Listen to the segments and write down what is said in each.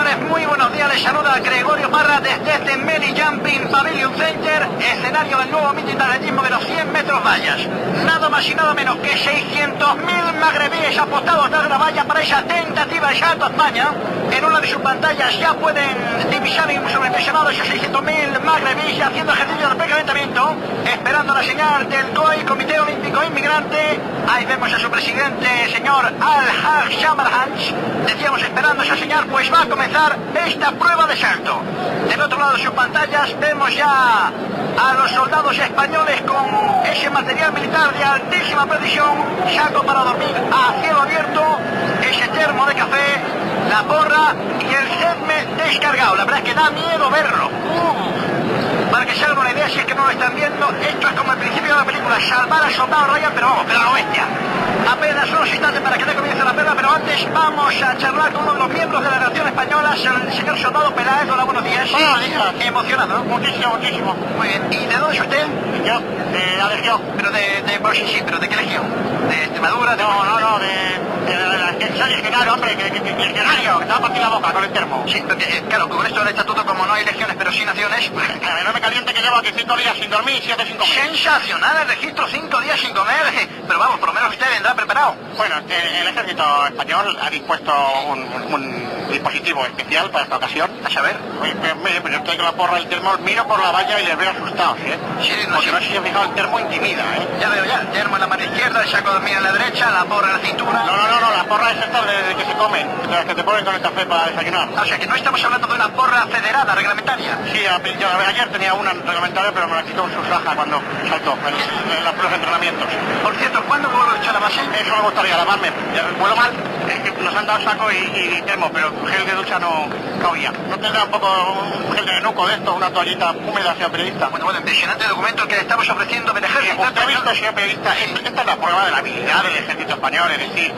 señores, muy buenos días. Les saluda Gregorio Parra desde este Meli Jumping Pavilion Center, escenario del nuevo meeting de atletismo de los 100 metros vallas. Nada más y nada menos que 600.000 magrebíes apostados atrás de la valla para esa tentativa de salto a España. En una de sus pantallas ya pueden divisar y sobreimpresionados esos 600.000 magrebíes haciendo ejercicio de precalentamiento, esperando la señal del COI, Comité Olímpico Inmigrante. Ahí vemos a su presidente, señor Al-Haj Shamarhanch. Decíamos esperando esa señal, pues va a comenzar esta prueba de salto. Del otro lado de sus pantallas vemos ya a los soldados españoles con ese material militar de altísima precisión, saco para dormir a cielo abierto, ese termo de café, la porra y el setme descargado. La verdad es que da miedo verlo. Para que se hagan una idea, si es que no lo están viendo, esto es como el principio de la película Salvar al Soldado Ryan, pero vamos, pero a lo bestia. Apenas unos instantes para que dé comienzo la prueba, pero antes vamos a charlar con uno de los miembros de la nación española, el señor Soldado Peláez. Hola, buenos días. Buenos días. ¿Emocionado? Muchísimo, muchísimo. Muy bien. ¿Y de dónde es usted? Yo, de la Legión. Pero pues sí, pero ¿de qué legión? ¿De Extremadura? No, de la legionario, hombre, que legionario, que te va a partir la boca con el termo. Sí, porque, claro, con esto del estatuto, como no hay legiones, pero sí naciones. No me caliente que llevo aquí 5 días sin dormir, 7 sin comer. Sensacional el registro, 5 días sin comer. Pero vamos, por lo menos usted vendrá preparado. Bueno, el ejército español ha dispuesto un dispositivo especial para esta ocasión. A saber. Mire, pues yo estoy con la porra del termo, miro por la valla y les veo asustados, ¿eh? Sí, Porque no sé si se ha fijado, el termo intimida, ¿eh? Ya veo ya, termo en la mano izquierda, el saco de dormir en la derecha, la porra en la cintura. No, la porra es esta de que se comen, de las que te ponen con el café para desayunar. O sea que no estamos hablando de una porra federada, reglamentaria. Sí, yo ayer tenía una reglamentaria, pero me la quitó un Susaja cuando saltó en los entrenamientos. Por cierto, ¿cuándo vuelvo a echar la base? Eso me gustaría lavarme. Vuelo mal, es que nos han dado saco y termo, pero gel de ducha no cabía. ¿No tendrá un poco un gel de nuco de esto, una toallita húmeda, señor periodista? Bueno, impresionante documento que le estamos ofreciendo del ejército. ¿Usted ha visto, señor periodista? Esta es la prueba de la habilidad del ejército español, es decir,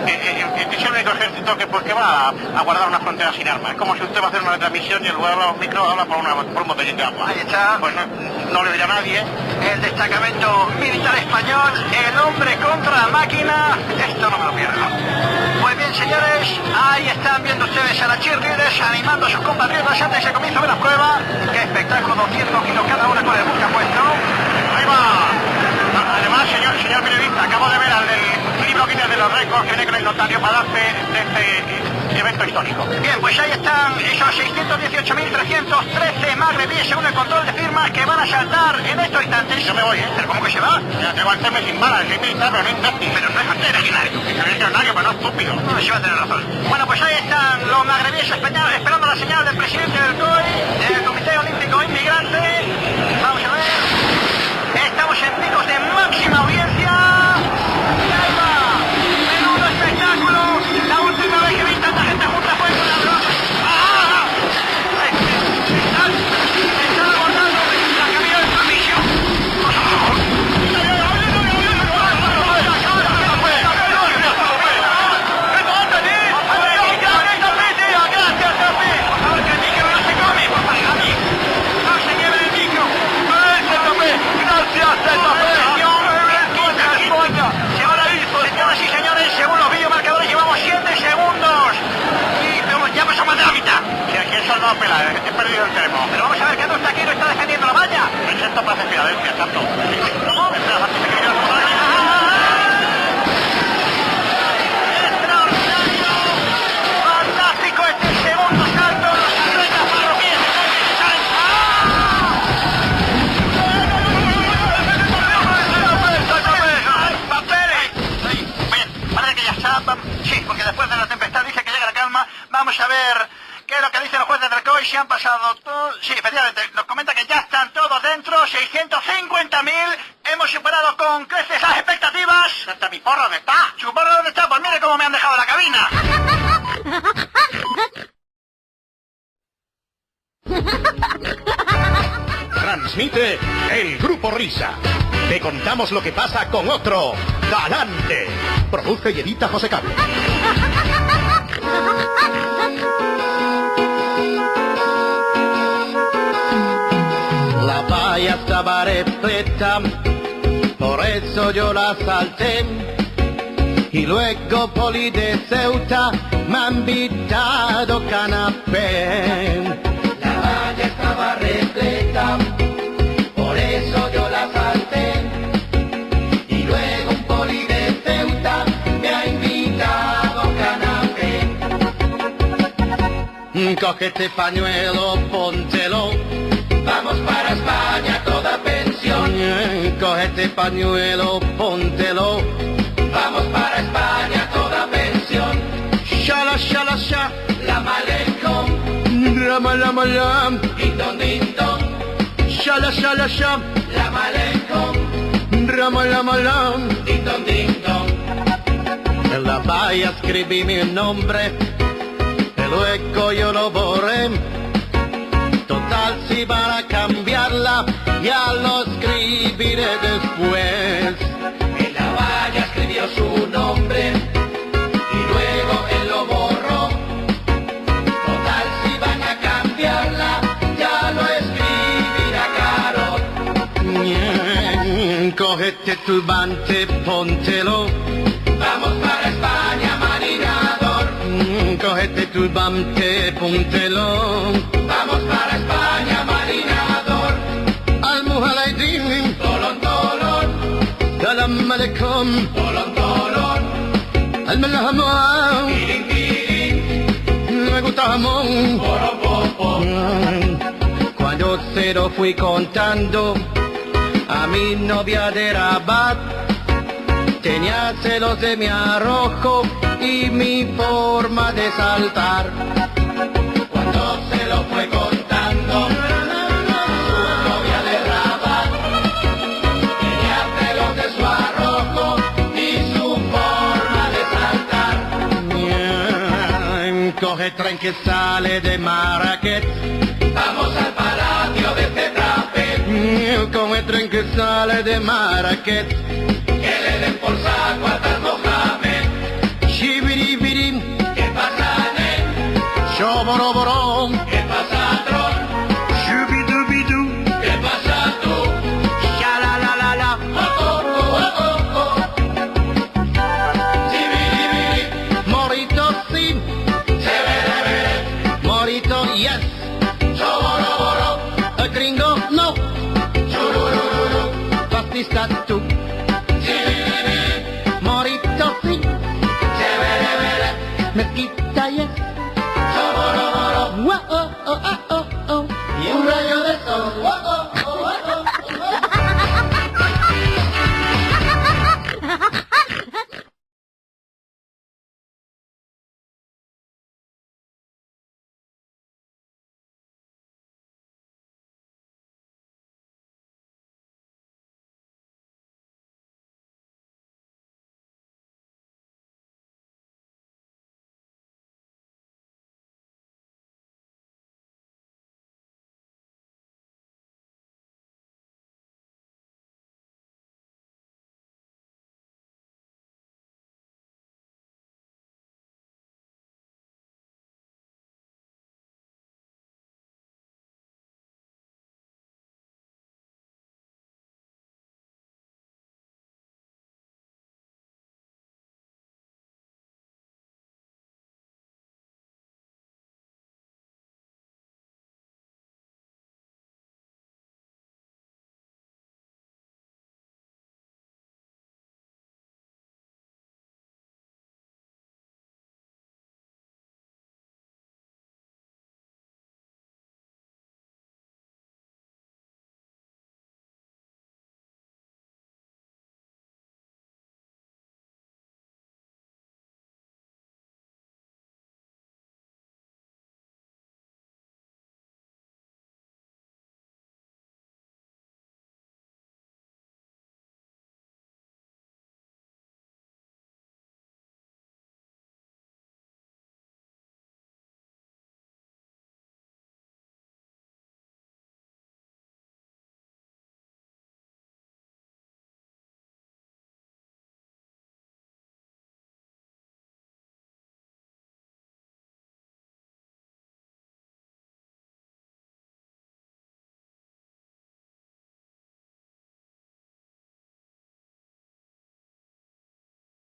es el único ejército que va a guardar una frontera sin armas. Es como si usted va a hacer una retransmisión y en lugar de un micro habla por un botellín de agua. Ahí está. Pues no le oye a nadie. El destacamento militar español, el hombre contra la máquina. Esto no me lo pierdo. Pues bien, señores, ahí están viendo ustedes a las cheerleaders animando a sus compatriotas antes de que comience la prueba. Qué espectáculo, 200 kilos cada una con el busca puesto. Ahí va. Además, señor periodista, acabo de ver al del libro Guinness de los récords que viene con el notario para darse de este evento histórico. Bien, pues ahí están esos 618.313 magrebíes según el control de firmas que van a saltar en estos instantes. Yo me voy, ¿eh? ¿Pero cómo que se va? Ya tengo el terme sin balas, soy militar, pero no imbécil. Pero no es usted legionario. Soy legionario, pero no estúpido. No, sí va a tener razón. Bueno, pues ahí están los magrebíes españoles esperando la señal del presidente del COI, del Comité Olímpico Inmigrante. Vamos a ver. Estamos en picos de máxima audiencia. Y ahí va. Menudo espectáculo. La última vez que vi tanta gente junta fue con la broma. ¡Ah! Está abordando la cabina del servicio. Señoras y señores, según los videomarcadores llevamos 7 segundos. Y ya pasamos de la mitad. Si aquí el soldado pela, he perdido el termo. Pero vamos a ver que no está aquí, no está defendiendo la valla. Es esto para hacer Filadelfia, tanto. ¿Cómo? Espera, antes de que yo no... ¡Extraordinario! ¡Fantástico este segundo salto! ¡Los atletas marroquíes salen! ¡Papeles! Parece que ya está. Sí, porque después de la tempestad dice que llega la calma. Vamos a ver qué es lo que dicen los jueces del COI. Si han pasado todos... Sí, efectivamente, nos comenta que ya están todos dentro. 650.000. Hemos superado con creces las expectativas. ¿Está mi porra dónde está? ¿Su porra dónde está? Pues mire cómo me han dejado la cabina. Transmite el Grupo Risa. Te contamos lo que pasa con otro galante. Produce y edita José Cable. La valla estaba repleta, por eso yo la salté. Y luego Poli de Ceuta me ha invitado canapé. La valla estaba repleta, por eso yo la salté. Y luego un Poli de Ceuta me ha invitado canapé. Coge este pañuelo, póntelo, vamos para España toda pensión. Coge este pañuelo, póntelo, vamos para España toda pensión. Shala, shala, sha, la malecón, rama, lama, lam, dindon, dindon. Shala, shala, sha, la malecón, rama, lama, lam, dindon, dindon. En la valla escribí mi nombre, y luego yo lo borré. Total, si van a cambiarla, ya lo escribiré después. En la valla escribió su nombre y luego él lo borró. Total, si van a cambiarla, ya lo escribirá Carol. Cógete turbante, póntelo, vamos para España, marinador. Cógete turbante, póntelo, vamos para España, marinador. Al-Muhaladin, tolón, tolón. Salam alaikum, tolón, tolón. Al-Malhamam, tirin, tirin. Me gusta jamón, poro, popo. Cuando se lo fui contando a mi novia de Rabat, tenía celos de mi arrojo y mi forma de saltar. Cuando se lo fue contando su novia de Rabat, tenía celos de su arrojo y su forma de saltar. Coge tren que sale de Marrakech, vamos al palacio de Cetrape. Coge tren que sale de Marrakech, que le den por saco a tal Mohamed. Shibiribiri, ¿qué pasa, nen? Shoboroborón, ¿qué pasa, tron? Shubidubidu, ¿qué pasa, tú? Shalalalala, oh, oh, oh, oh, oh. Shibiribiri, morito, sí. Severevere, morito, yes. Shoboroboro, el gringo, no. Chururururu, fascista, tú. Morito, sí. Mezquita, yes. Soboroboro, oh, oh, oh, oh, oh. Y un rayo de sol, oh, oh.